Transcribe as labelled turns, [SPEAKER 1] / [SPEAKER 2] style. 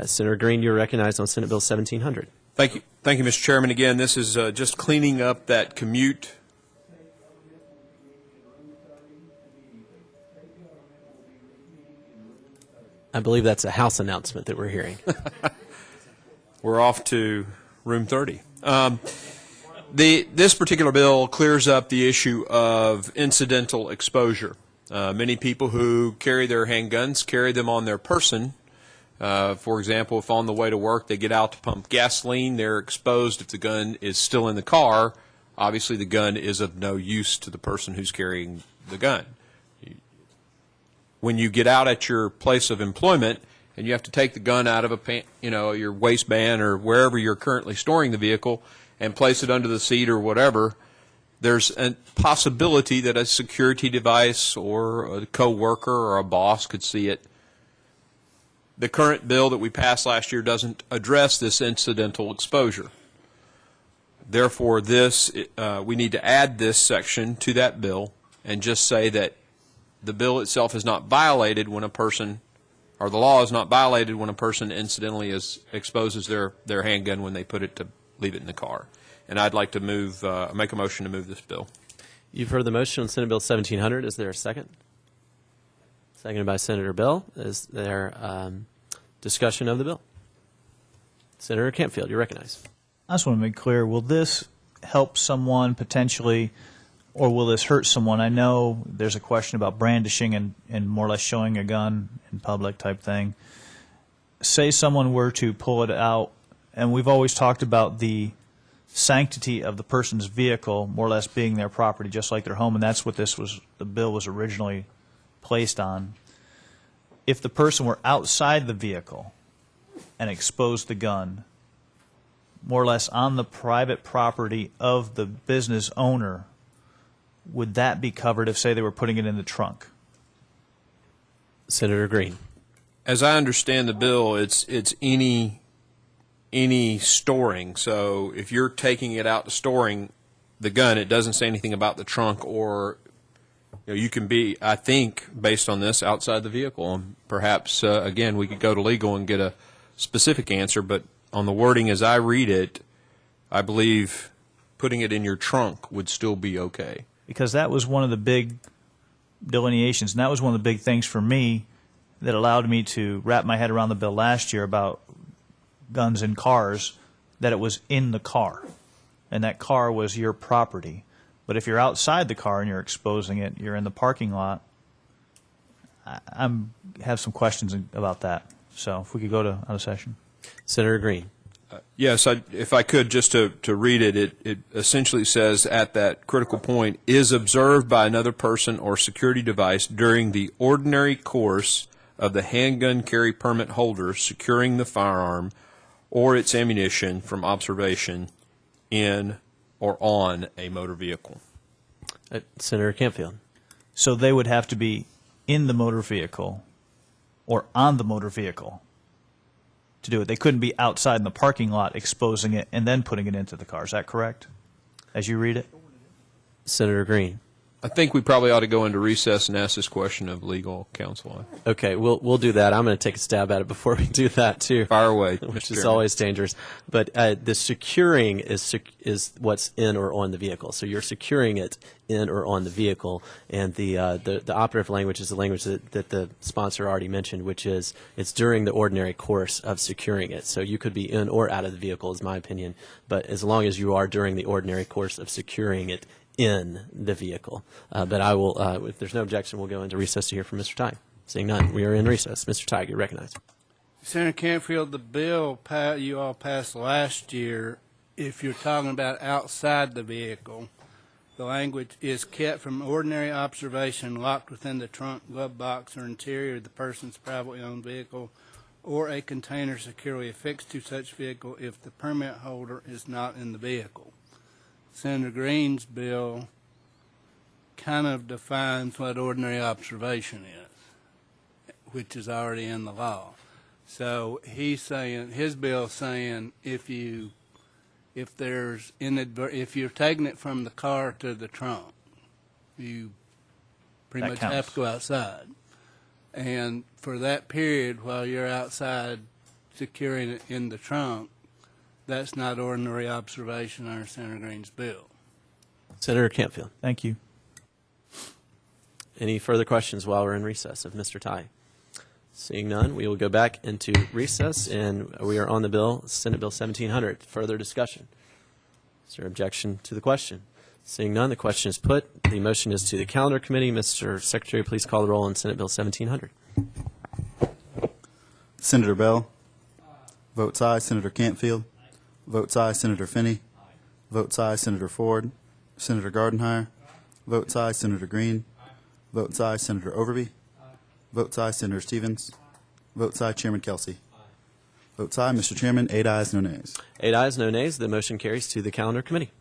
[SPEAKER 1] Senator Green, you're recognized on Senate Bill 1700.
[SPEAKER 2] Thank you, Mr. Chairman. Again, this is just cleaning up that commute.
[SPEAKER 1] I believe that's a House announcement that we're hearing.
[SPEAKER 2] We're off to room 30. This particular bill clears up the issue of incidental exposure. Many people who carry their handguns carry them on their person. For example, if on the way to work they get out to pump gasoline, they're exposed if the gun is still in the car. Obviously, the gun is of no use to the person who's carrying the gun. When you get out at your place of employment and you have to take the gun out of your waistband or wherever you're currently storing the vehicle and place it under the seat or whatever, there's a possibility that a security device or a coworker or a boss could see it. The current bill that we passed last year doesn't address this incidental exposure. Therefore, we need to add this section to that bill and just say that the bill itself is not violated when a person, or the law is not violated when a person incidentally exposes their handgun when they leave it in the car. And I'd like to make a motion to move this bill.
[SPEAKER 1] You've heard the motion on Senate Bill 1700. Is there a second? Seconded by Senator Bell. Is there discussion of the bill? Senator Campfield, you're recognized.
[SPEAKER 3] I just want to make clear, will this help someone potentially, or will this hurt someone? I know there's a question about brandishing and more or less showing a gun in public type thing. Say someone were to pull it out, and we've always talked about the sanctity of the person's vehicle more or less being their property, just like their home, and that's what the bill was originally placed on. If the person were outside the vehicle and exposed the gun, more or less on the private property of the business owner, would that be covered if, say, they were putting it in the trunk?
[SPEAKER 1] Senator Green.
[SPEAKER 2] As I understand the bill, it's any storing. So if you're taking it out to storing the gun, it doesn't say anything about the trunk, or you can be, I think, based on this, outside the vehicle. And perhaps, again, we could go to legal and get a specific answer, but on the wording as I read it, I believe putting it in your trunk would still be okay.
[SPEAKER 3] Because that was one of the big delineations, and that was one of the big things for me that allowed me to wrap my head around the bill last year about guns in cars, that it was in the car, and that car was your property. But if you're outside the car and you're exposing it, you're in the parking lot, I have some questions about that. So if we could go to out of session.
[SPEAKER 1] Senator Green.
[SPEAKER 2] Yes, if I could, just to read it, it essentially says, at that critical point, is observed by another person or security device during the ordinary course of the handgun carry permit holder securing the firearm or its ammunition from observation in or on a motor vehicle.
[SPEAKER 1] Senator Campfield.
[SPEAKER 3] So they would have to be in the motor vehicle or on the motor vehicle to do it. They couldn't be outside in the parking lot exposing it and then putting it into the car. Is that correct, as you read it?
[SPEAKER 1] Senator Green.
[SPEAKER 2] I think we probably ought to go into recess and ask this question of legal counsel.
[SPEAKER 1] Okay, we'll do that. I'm going to take a stab at it before we do that too.
[SPEAKER 2] Fire away,
[SPEAKER 1] which is always dangerous. But the securing is what's in or on the vehicle. So you're securing it in or on the vehicle, and the operative language is the language that the sponsor already mentioned, which is it's during the ordinary course of securing it. So you could be in or out of the vehicle, is my opinion. But as long as you are during the ordinary course of securing it in the vehicle. But I will, if there's no objection, we'll go into recess to hear from Mr. Tighe. Seeing none, we are in recess. Mr. Tighe, you're recognized.
[SPEAKER 4] Senator Campfield, the bill you all passed last year, if you're talking about outside the vehicle, the language is kept from ordinary observation, locked within the trunk, glove box, or interior of the person's privately owned vehicle, or a container securely affixed to such vehicle if the permit holder is not in the vehicle. Senator Green's bill kind of defines what ordinary observation is, which is already in the law. So he's saying, his bill's saying, if you're taking it from the car to the trunk, you pretty much have to go outside. And for that period while you're outside securing it in the trunk, that's not ordinary observation under Senator Green's bill.
[SPEAKER 1] Senator Campfield.
[SPEAKER 3] Thank you.
[SPEAKER 1] Any further questions while we're in recess of Mr. Ty? Seeing none, we will go back into recess, and we are on the bill, Senate Bill 1700. Further discussion? Is there objection to the question? Seeing none, the question is put. The motion is to the Calendar Committee. Mr. Secretary, please call the roll on Senate Bill 1700.
[SPEAKER 5] Senator Bell. Votes aye. Senator Campfield. Votes aye. Senator Finney. Votes aye. Senator Ford. Senator Gardenhire. Votes aye. Senator Green. Votes aye. Senator Overbey. Votes aye. Senator Stevens. Votes aye. Chairman Kelsey. Votes aye. Mr. Chairman, 8 ayes, no nays.
[SPEAKER 1] 8 ayes, no nays. The motion carries to the Calendar Committee.